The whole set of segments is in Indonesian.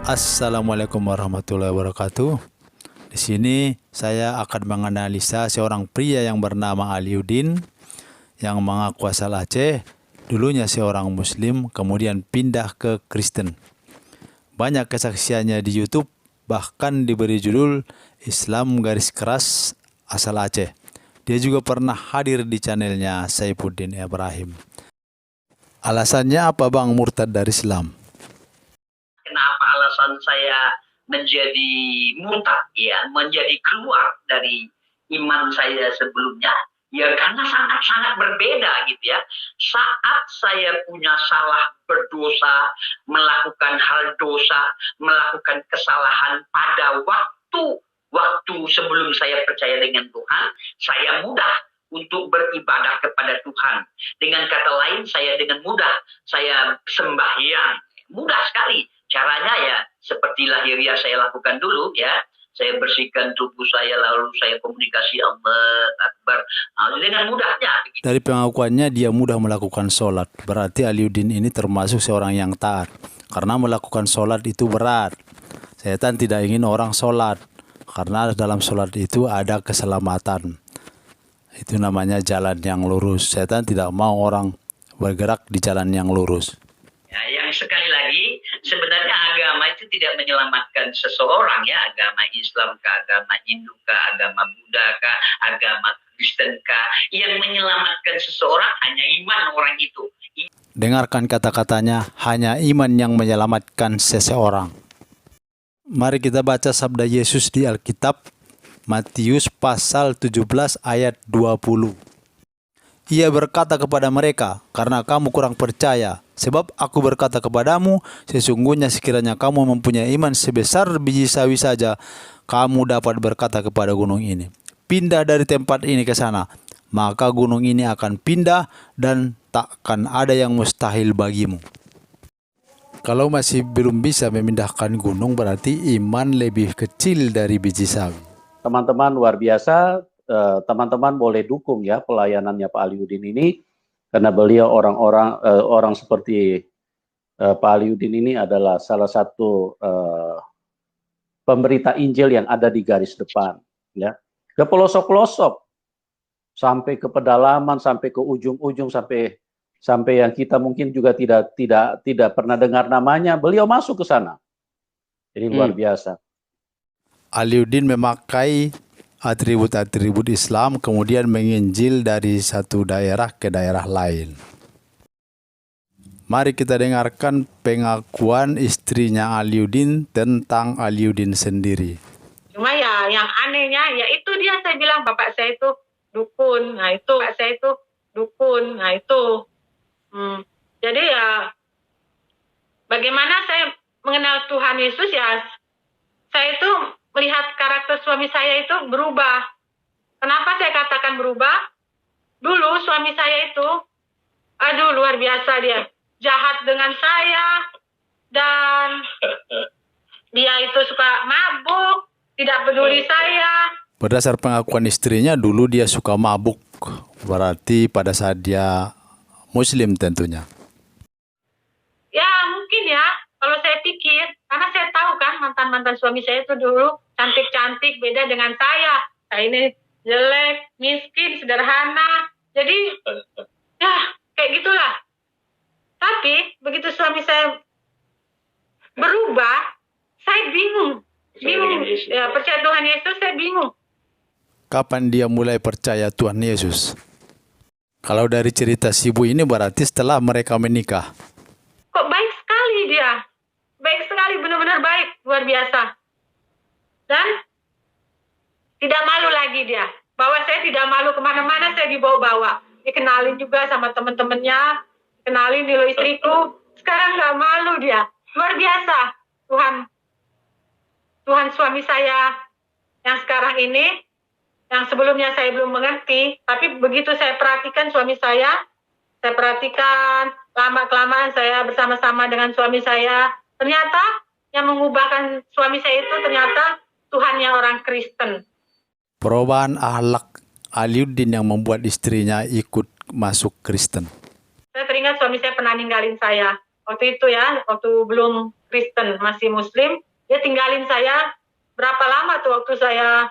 Assalamualaikum warahmatullahi wabarakatuh. Di sini saya akan menganalisa seorang pria yang bernama Aliuddin yang mengaku asal Aceh, dulunya seorang Muslim, kemudian pindah ke Kristen. Banyak kesaksiannya di YouTube, bahkan diberi judul Islam Garis Keras Asal Aceh. Dia juga pernah hadir di channelnya Saifuddin Ibrahim. Alasannya apa bang murtad dari Islam? Kenapa alasan saya menjadi murtad, ya, menjadi keluar dari iman saya sebelumnya? Ya karena sangat-sangat berbeda gitu ya. Saat saya punya salah, berdosa, melakukan hal dosa, melakukan kesalahan pada waktu sebelum saya percaya dengan Tuhan, saya mudah untuk beribadah kepada Tuhan. Dengan kata lain, saya dengan mudah saya sembahyang. Mudah sekali. Caranya ya seperti lahiriah saya lakukan dulu ya. Saya bersihkan tubuh saya lalu saya komunikasi Allah Akbar. Dengan mudahnya. Dari pengakuannya dia mudah melakukan sholat. Berarti Aliuddin ini termasuk seorang yang taat. Karena melakukan sholat itu berat. Setan tidak ingin orang sholat. Karena dalam sholat itu ada keselamatan. Itu namanya jalan yang lurus. Setan tidak mau orang bergerak di jalan yang lurus. Ya, yang sekali lagi sebenarnya agama itu tidak menyelamatkan seseorang ya, agama Islam kah, agama Hindu kah, agama Buddha kah, agama Kristen kah, yang menyelamatkan seseorang hanya iman orang itu. Dengarkan kata-katanya, hanya iman yang menyelamatkan seseorang. Mari kita baca sabda Yesus di Alkitab, Matius pasal 17 ayat 20. Ia berkata kepada mereka, karena kamu kurang percaya, sebab aku berkata kepadamu, sesungguhnya sekiranya kamu mempunyai iman sebesar biji sawi saja, kamu dapat berkata kepada gunung ini, pindah dari tempat ini ke sana, maka gunung ini akan pindah dan takkan ada yang mustahil bagimu. Kalau masih belum bisa memindahkan gunung, berarti iman lebih kecil dari biji sawi. Teman-teman luar biasa. Teman-teman boleh dukung ya pelayanannya Pak Aliuddin ini, karena beliau orang seperti Pak Aliuddin ini adalah salah satu pemberita Injil yang ada di garis depan ya, ke pelosok-pelosok sampai ke pedalaman, sampai ke ujung-ujung, sampai yang kita mungkin juga tidak pernah dengar namanya, beliau masuk ke sana. Jadi luar biasa. Aliuddin memakai atribut-atribut Islam, kemudian menginjil dari satu daerah ke daerah lain. Mari kita dengarkan pengakuan istrinya Aliuddin tentang Aliuddin sendiri. Cuma ya yang anehnya ya itu dia, saya bilang bapak saya itu dukun, nah itu bapak saya itu dukun, nah itu. Jadi ya bagaimana saya mengenal Tuhan Yesus ya, saya itu melihat karakter suami saya itu berubah. Kenapa saya katakan berubah? Dulu suami saya itu, aduh luar biasa dia. Jahat dengan saya, dan dia itu suka mabuk, tidak peduli saya. Berdasar pengakuan istrinya, dulu dia suka mabuk. Berarti pada saat dia Muslim tentunya. Ya mungkin ya, kalau saya pikir, karena saya tahu kan mantan-mantan suami saya itu dulu cantik-cantik, beda dengan saya. Saya ini jelek, miskin, sederhana. Jadi, ya kayak gitulah. Tapi, begitu suami saya berubah, saya bingung. Ya, percaya Tuhan Yesus, saya bingung. Kapan dia mulai percaya Tuhan Yesus? Kalau dari cerita si ibu ini berarti setelah mereka menikah. Kok baik sekali dia. Baik sekali, benar-benar baik, luar biasa. Dan tidak malu lagi dia. Bahwa saya tidak malu, kemana-mana saya dibawa-bawa. Dikenalin juga sama teman-temannya. Kenalin dulu istriku. Sekarang nggak malu dia. Luar biasa. Tuhan suami saya yang sekarang ini, yang sebelumnya saya belum mengerti. Tapi begitu saya perhatikan suami saya perhatikan, lama-kelamaan saya bersama-sama dengan suami saya. Ternyata yang mengubahkan suami saya itu ternyata Tuhannya orang Kristen. Perubahan akhlak Aliuddin yang membuat istrinya ikut masuk Kristen. Saya teringat suami saya pernah ninggalin saya. waktu itu ya, waktu belum Kristen, masih Muslim. Dia tinggalin saya berapa lama tuh waktu saya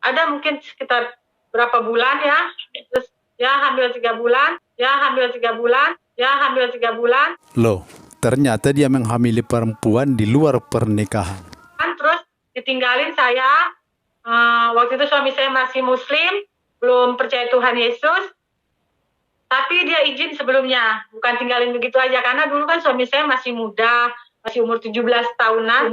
ada mungkin sekitar berapa bulan ya. Terus ya hamil 3 bulan, ya hamil 3 bulan, ya hamil 3 bulan. Loh, ternyata dia menghamili perempuan di luar pernikahan. Terus ditinggalin saya. Waktu itu suami saya masih Muslim, belum percaya Tuhan Yesus. Tapi dia izin sebelumnya, bukan tinggalin begitu aja. Karena dulu kan suami saya masih muda, masih umur 17 tahunan.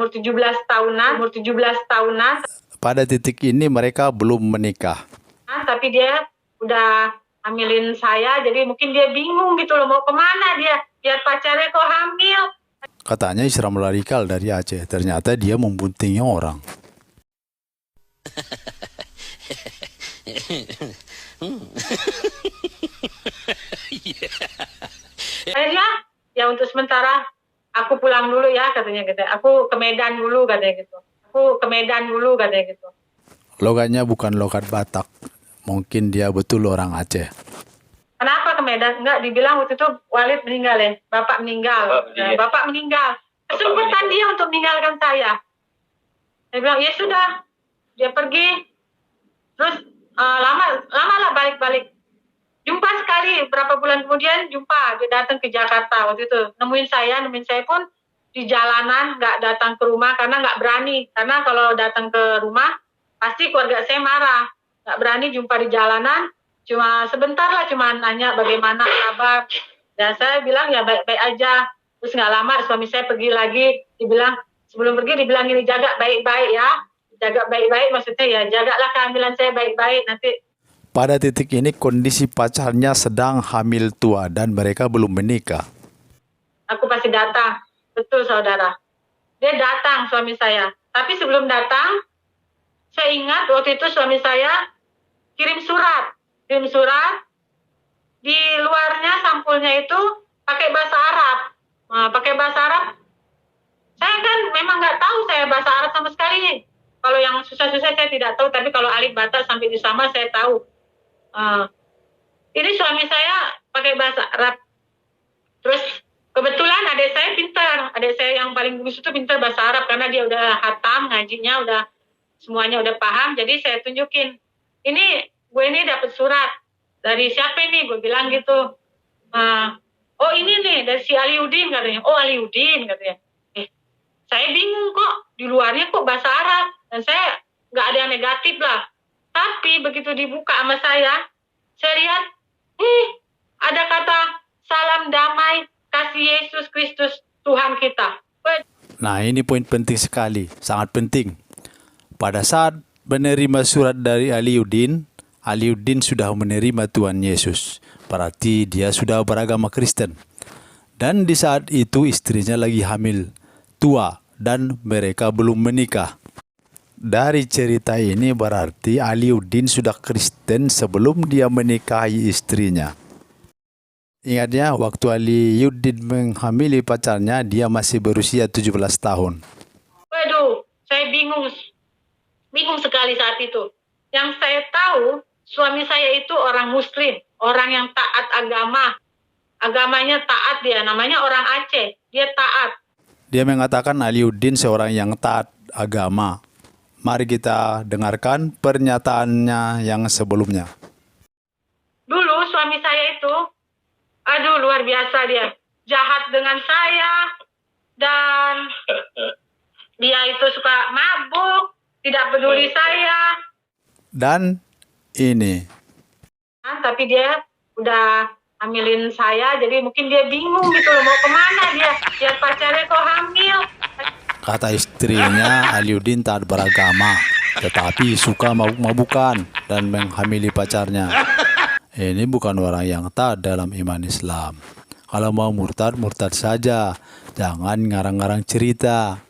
Pada titik ini mereka belum menikah. Tapi dia udah hamilin saya, jadi mungkin dia bingung gitu loh, mau kemana dia. Lihat pacarnya kok hamil. Katanya Islam radikal dari Aceh, ternyata dia membuntingi orang. Akhirnya ya untuk sementara aku pulang dulu ya katanya gitu. Aku ke Medan dulu katanya gitu. Logatnya bukan logat Batak. Mungkin dia betul orang Aceh. Kenapa ke Medan? Enggak, dibilang waktu itu Walid meninggal ya. Bapak meninggal. Kesempatan dia untuk meninggalkan saya. Saya bilang, ya sudah. Dia pergi. Terus lama lah balik-balik. Jumpa sekali, berapa bulan kemudian jumpa. Dia datang ke Jakarta waktu itu. Nemuin saya pun di jalanan, nggak datang ke rumah karena nggak berani. Karena kalau datang ke rumah, pasti keluarga saya marah. Nggak berani jumpa di jalanan, cuma sebentar lah, cuma nanya bagaimana kabar. Dan saya bilang ya baik-baik aja. Terus nggak lama suami saya pergi lagi, sebelum pergi dibilang ini jaga baik-baik ya. Jaga baik-baik maksudnya ya jagalah kehamilan saya baik-baik nanti. Pada titik ini kondisi pacarnya sedang hamil tua dan mereka belum menikah. Aku pasti datang. Betul saudara. Dia datang suami saya. Tapi sebelum datang, saya ingat waktu itu suami saya kirim surat. Di luarnya sampulnya itu pakai bahasa Arab. Saya kan memang nggak tahu saya bahasa Arab sama sekali. Kalau yang susah-susah saya tidak tahu. Tapi kalau alif bata sampai di sama saya tahu. Ini suami saya pakai bahasa Arab. Terus kebetulan adik saya pintar. Adik saya yang paling bagus itu pintar bahasa Arab. Karena dia udah hatam, ngajinya udah semuanya udah paham. Jadi saya tunjukin. Gue ini dapat surat. Dari siapa ini? Gue bilang gitu. Oh ini nih dari si Aliuddin katanya. Oh Aliuddin katanya. Saya bingung kok. Di luarnya kok bahasa Arab. Dan saya nggak ada yang negatif lah. Tapi begitu dibuka sama saya lihat. Ada kata salam damai. Kasih Yesus Kristus Tuhan kita. Nah ini poin penting sekali, sangat penting. Pada saat menerima surat dari Aliuddin sudah menerima Tuhan Yesus. Berarti dia sudah beragama Kristen. Dan di saat itu istrinya lagi hamil, tua, dan mereka belum menikah. Dari cerita ini berarti Aliuddin sudah Kristen sebelum dia menikahi istrinya. Ingatnya waktu Aliuddin menghamili pacarnya, dia masih berusia 17 tahun. Waduh, saya bingung sekali saat itu. Yang saya tahu, suami saya itu orang Muslim, orang yang taat agama. Agamanya taat dia, namanya orang Aceh, dia taat. Dia mengatakan Aliuddin seorang yang taat agama. Mari kita dengarkan pernyataannya yang sebelumnya. Dulu suami saya itu, luar biasa dia. Jahat dengan saya, dan dia itu suka mabuk, tidak peduli saya. Dan ini. Tapi dia udah hamilin saya, jadi mungkin dia bingung gitu loh, mau kemana dia. Lihat pacarnya kok hamil. Kata istrinya, Aliuddin taat beragama, tetapi suka mabuk-mabukan dan menghamili pacarnya. Ini bukan orang yang taat dalam iman Islam. Kalau mau murtad, murtad saja. Jangan ngarang-ngarang cerita.